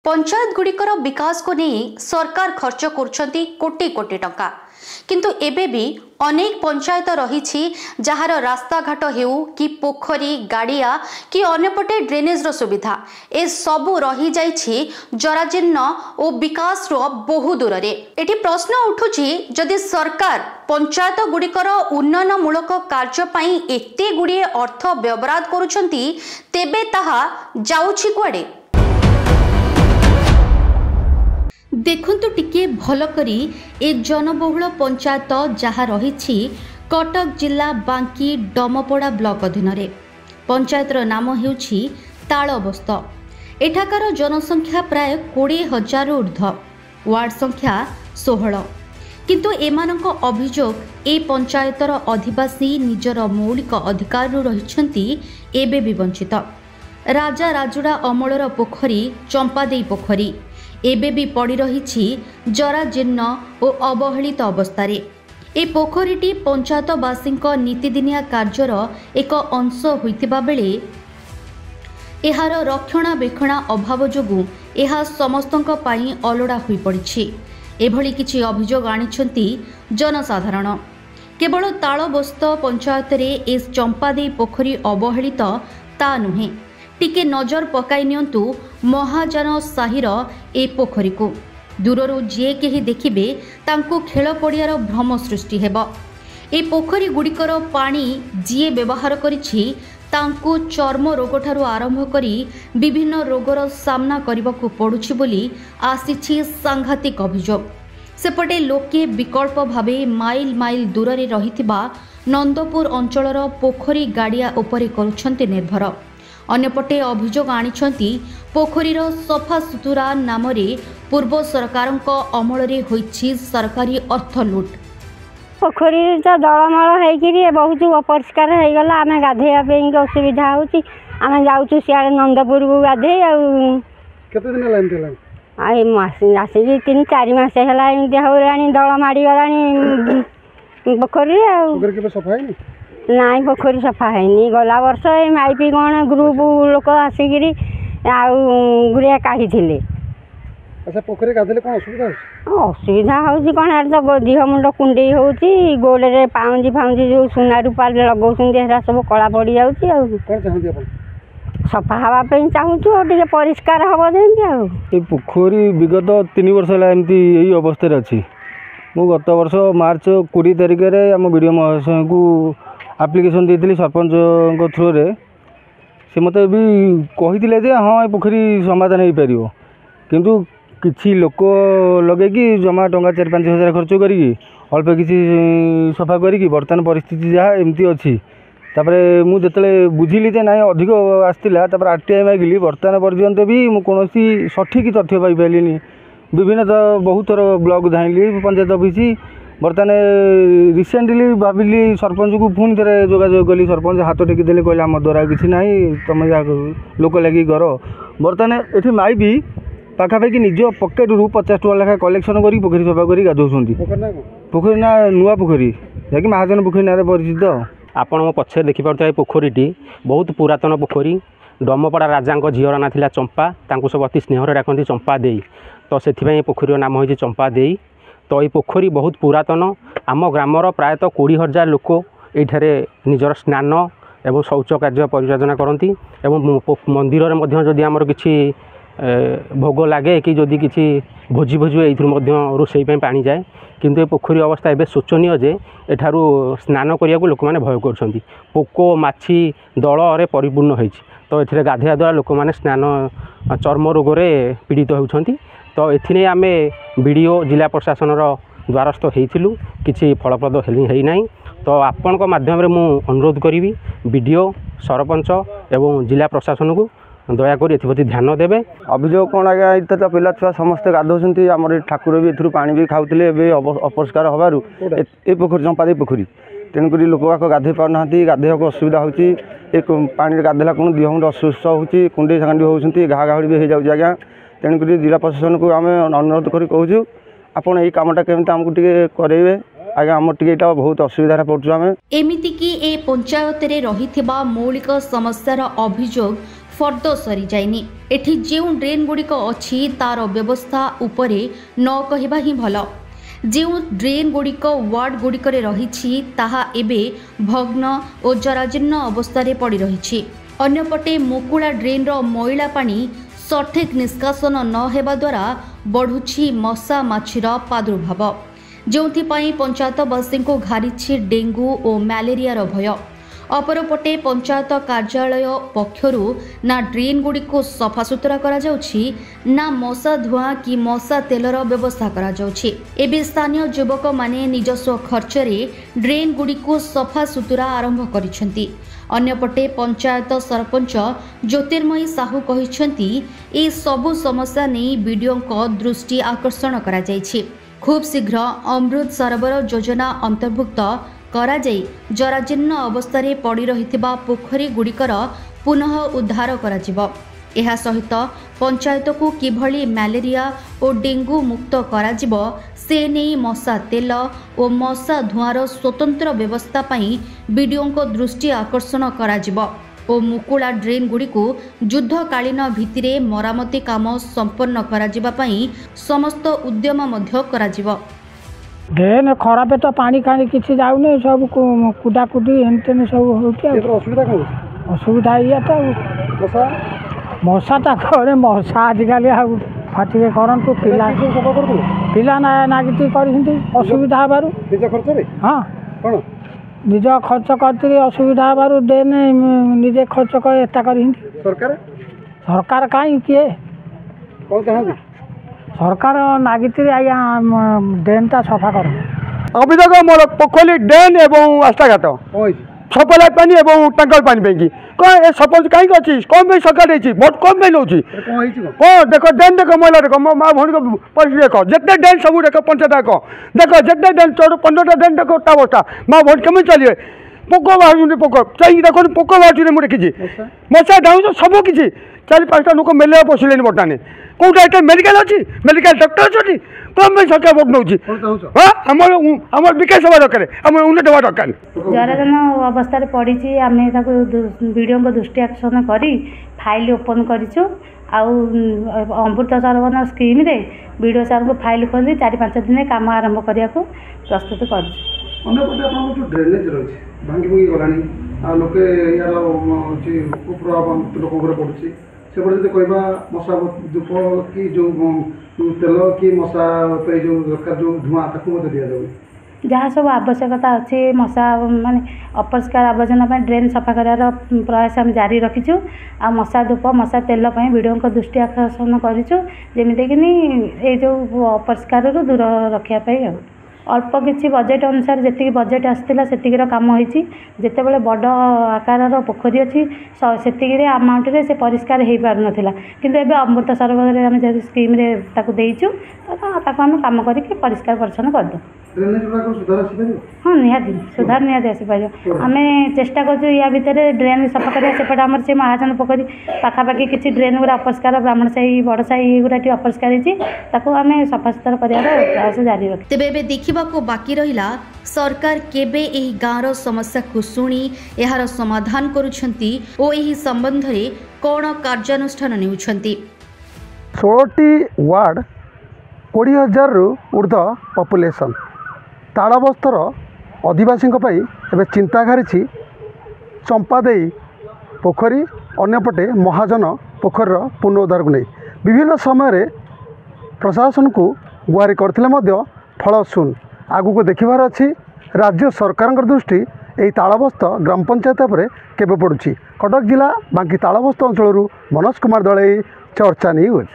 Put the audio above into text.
पंचायत गुड़िकर विकास को नहीं सरकार खर्च कर कोटी कोटी टंका किंतु एबे भी अनेक पंचायत रही जार रास्ता घाट हेउ कि पोखरी गाड़िया कि अन्यपटे ड्रेनेज रो सुविधा ए सबू रही जाइछि जराजीर्ण और विकास रो बहु दूर रे। एठी प्रश्न उठुछि जदि सरकार पंचायत गुड़िकर उन्नयनमूलक कार्य पई एते गुड़िए अर्थ व्यवहार करुछंती तेबे ताहा जाउछि कुआडे। देखंतु टिके भल करी ए जनबहुल पंचायत जहाँ रही कटक जिला बांकी डमपड़ा ब्लॉक अधीन रे। पंचायतर नाम हेउछि तालबस्त। एठाकार जनसंख्या प्राय 20,000 ऊर्ध्व, वार्ड संख्या 16। किंतु एमानक अभियोग ए पंचायतर अधिवासी निजर मौलिक अधिकार रहिछंती एबे भी वंचित। राजा राजुड़ा अमलर पोखरी चंपादेई पोखरी एबे भी पड़ी रही जराजीर्ण और अवहेलित अवस्था। ए पोखरीटी पंचायतवासी नीतिदिनिया कार्यर एक अंश होइतिबा बेले एहार रक्षणाबेक्षण अभाव जोगु एहा समस्तंक पाई अलड़ा होई पड़िछि। एभली किछि अभियोग आनिछंती जनसाधारण। केवल तालबस्त पंचायत रे ए चंपादेई पोखरी अवहेलित ता नुहे, टिके नजर पकाई नियंतु महाजन साहिर ए पोखरी को। दूररू जे केही देखिबे तांको खेल पड़ियार भ्रम सृष्टि हेब। ए पोखरी गुड़िकर पानी जे व्यवहार करिछि तांको चर्म रोग ठारू आरंभ करी विभिन्न रोगर सामना करबाकू पड़ुछि बोली आसीछि सांघातिक अभियोग। सेपटे लोके विकल्प भावे माइल माइल दूर रे रहिथिबा नंदपुर अंचलर पोखरी गाड़िया उपरे करुछन्ते निर्भर। अन्यपटे अभियोग आनिछंती पोखरीर सफा सुतुरा नाम पूर्व सरकार अमल होइछि सरकारी अर्थ लुट। पोखरी दलमल होकर बहुत अपरिष्कार हो गला। आम गाधेया असुविधा होची। आम जाऊँ सियाड़े नंदपुर को गाधे आसिक 3-4 मास है दल माड़ी गला पोखरी नाई पोखरी सफा है। गला वर्ष माइपी कौन ग्रुप लोक आसिक गुड़िया काढ़ी। अच्छा पोखरी गाधले कौन असुविधा होची कौन तो देह मुंड कुंडे होची गोड़े पाउंजी फाउंजी जो सुना रूपा लगौछन सब कला पड़ जाऊँगी। सफा हाँवाई चाहूँ परिष्कार हम जमी। पोखरी विगत 3 वर्ष है एमती अवस्था अच्छी। मु गत वर्ष मार्च 20 तारिख में आम वीडियो महाशय को एप्लिकेशन देती सरपंच थ्रू रे। से मत भी कही हाँ ये पोखरी समाधान हो पार किंतु किसी लोक लगे जमा टंका 4-5 हज़ार खर्च करी अल्प किसी सफा करी बर्तमान परिस्थिति जहाँ एमती अच्छी। तापरे मु जिते बुझिली ना अधिक आसला RTI मागिली बर्तमान पर्यंत भी मुझे सठिक तथ्य पाइली। विभिन्न बहुत थर ब्लॉक धाइली पंचायत ऑफिस। बर्तमान रिसेंटली भाविली सरपंच को पुणी थे जोगाजोग कली। सरपंच हाथ टेकीदे कहले आम द्वारा किसी ना तुम लोक लगे कर। बर्तमान ये माई भी पाखापाखि निज पकेट रू 50 टका लेखा कलेक्शन कर पोखरी सफा कर गाधौंट। पोखरी ना नुआ पोखरी जैकि महाजन पोखरी ना परिचित। आपण मो पछे देखिपे पोखरीटी बहुत पुरातन पोखरी। डमपड़ा राजा झीर ना था चंपा, तांको सब अति स्नेह डाकती चंपा देई। तो से पोखरी नाम हो चंपा देई। तो ये पोखरी बहुत पुरातन। आम ग्रामर प्रायतः 20,000 लोक ये निजर स्नान एवं शौच कार्य परिचालना करती। मंदिर में जदि आमर किसी भोग लगे कि जदि किसी भोजी भोजी ये रोसई पानी जाए। किंतु ये पोखरी अवस्था एवं शोचनीय जे एठारू स्नान करने को लोक मैंने भय कर पोको माछी दल परिपूर्ण होती। तो ये गाधोया द्वारा लोक मैंने स्नान चर्म रोग पीड़ित होती। तो ये आम बीडीओ जिला प्रशासन द्वारस्थ होइथिलु किछि फलप्रद है ना। तो आपण माध्यम मु अनुरोध करी बीडीओ सरपंच एवं जिला प्रशासन को दयाकोरी एप्रति ध्यान देवे। अभियोग कौन आज्ञा ये तो पिला छुआ समस्ते गाधौंट। आम ठाकुर भी ए पानी भी खाऊले अपरिष्कार हबारू ए पोखरी चंपादेई पोखरी तेणुक लोक बाक गाधे पाना गाधे असुविधा होती। पानी गाधेला कौन देह मुंड अस्वस्थ होती कुंडे सांडी होती घा घाड़ी भी हो जाऊँगी। आज्ञा तेणुक जिला प्रशासन को आम अनुरोध कर कहूँ आपड़ ये कमटा केमती आमको करेंगे। आज्ञा आम टे बहुत असुविधा पड़ू। आम एमिति कि ए पंचायत रे रहिथिबा मौलिक समस्यार अभियोग फर्द सरी जाइनी। एठी ଯେଉଁ ड्रेन गुड़िक अछि तार व्यवस्था उपरे न कहवा ही भल। ଯେଉଁ ड्रेन गुड़िक वार्ड गुड़िकरे रहिछि ताहा एबे भग्न और जराजीर्ण अवस्था पड़ी रहिछि। अन्यपटे मुकुला ड्रेन रो मैला पानी सठिक निष्कासन न हेबा द्वारा बढ़ुछि मशा माछीर प्रादुर्भाव, जोंथिपाई पंचायतवासी को घारिछि डेंगू और मैलेरियार भय। अपरपटे पंचायत कार्यालय पक्षरु ना ड्रेन गुड़ी को सफासुतरा करा जाउछि ना मशा धुआं कि मशा तेलर व्यवस्था करा जाउछि। एबे स्थानीय युवक माने निजस्व खर्चरे ड्रेन गुड़ी को सफासुतरा आरंभ करिसेंती। अन्यपटे पंचायत सरपंच ज्योतिर्मयी साहू कहिसेंती ए सबु समस्या नहीं बीडीओ को दृष्टि आकर्षण करा जाइछि। खूब शीघ्र अमृत सरोवर योजना अंतर्भुक्त करा जाई जराजीर्ण अवस्था पड़ी रहिथिबा पोखरी गुड़िकर पुनः उद्धार करा जिवो। एहा सहित पंचायत को किभली मैलेरिया और डेंगू मुक्त करा जिवो से नहीं मशा तेल और मशा धुआंर स्वतंत्र व्यवस्था पाई बीडीओ को दृष्टि आकर्षण करा जिवो और मुकुला ड्रेन गुड़ी को युद्धकालीन भित्तिरे मरामती काम संपन्न करा जिबा पाई समस्त उद्यम मध्य करा जिवो। ड्रेन खराब तो पानी खानी किसी जाऊनी सब कुदाकुदी एमतेन सब हो असुविधा ये तो मशा घरे मशा आजिकल फाटिके करतु पिला नागिटी कर असुविधा हबार हाँ निज खर्च कर असुविधा हबार ड्रेन निजे खर्च कर एता कर सरकार कहीं किए सरकार नागिती आज्ञा ड्रेनटा सफा कर अभियोग मोर पोखरी ड्रेन एवं रास्ताघाट सप्लाई पानी और टांकर पानी पे कौन ए सरपंच कहीं अच्छी कौन भी सरकार भोट कौन भी नौ कौन देख ड्रेन देख महिला देख मो माँ भौणी परिस्थिति देख जिते ड्रेन सब देख पंचायत देख जिते ड्रेन 15टा ड्रेन देख अवस्था माँ भौणी कमी चलिए पोक बाहर पोक चाहिए देख पोक बाहर मुझे देखी मशा डाउन सब किसी 4-5टा लोक मेले पशिले बर्तमान कौटा एट मेडिकल अच्छी मेडिकल डॉक्टर अच्छी कौन भी सरकार भोट नौ हाँ विकास हवा दरकार आम उन्नत हवा दरकार जराजन अवस्था पड़ी आम वीडियो को दृष्टि आकर्षण कर फाइल ओपन करूँ अमृत सरोवर स्कीम रे वीडियो सार को फाइल खोली 4-5 दिन काम आरंभ करने को प्रस्तुत कर ड्रेनेज रही भांगी भुंगी गलानी लोके यार कुप्रभाव लोक पड़ुची से कहवा मशा धूप कि जो तेल कि मशा जो दरकार जो धुआं ताकू दि जाए जहाँ सब आवश्यकता अच्छी मशा माने अपरिष्कार आवर्जना ड्रेन सफा करार प्रयास आम जारी रखीचु आ मशा धूप मशा तेल वीडियो को दृष्टि आकर्षण करूँ जमीक ये जो अपरिष्कार दूर रखापी अल्प किसी बजेट अनुसार जी बजेट आसाला से कम होती जिते बड़ आकार पोखरी अच्छी से अमाउंट से परिष्कार हो पार नाला किंतु एबे अमृत सरोवर आम जब स्कीम देचु आम कम करके परिष्कार परिच्छन्न करदे हाँ निहाती सुधार निहाती आसपार आम चेष्टा कर या भितर ड्रेन सफा करा सेपटे आम से महाजन पोखरी पाखापाखि किसी ड्रेन गुड़ा अपरिष्कार ब्राह्मण साही बड़ साही गुड़ा अपरिष्कार आम सफासुतरा कर प्रयास जारी रख तेबे देखा बाकी रहिला सरकार केबे एही गाँवर समस्या को शुणी यार समाधान करुछंती ओ एही संबंध रे कौन कार्यानुष्ठान नेउछंती। 16टी वार्ड 20,000 रु ऊर्ध पपुलेसन ताड़बस्तर आदिवासी एवं चिंता घारी चंपादेई पोखरी अन्यपटे महाजन पोखर पुनरुद्धार को नहीं विभिन्न समय प्रशासन को गुहारि करते फल शून आगु को देखिबार अच्छी राज्य सरकार दृष्टि यही ताड़बस्त ग्राम पंचायत पर केबे पड़ुछि। कटक जिला बांकी ताड़बस्त अंचल मनोज कुमार दलई चर्चा न्यूज।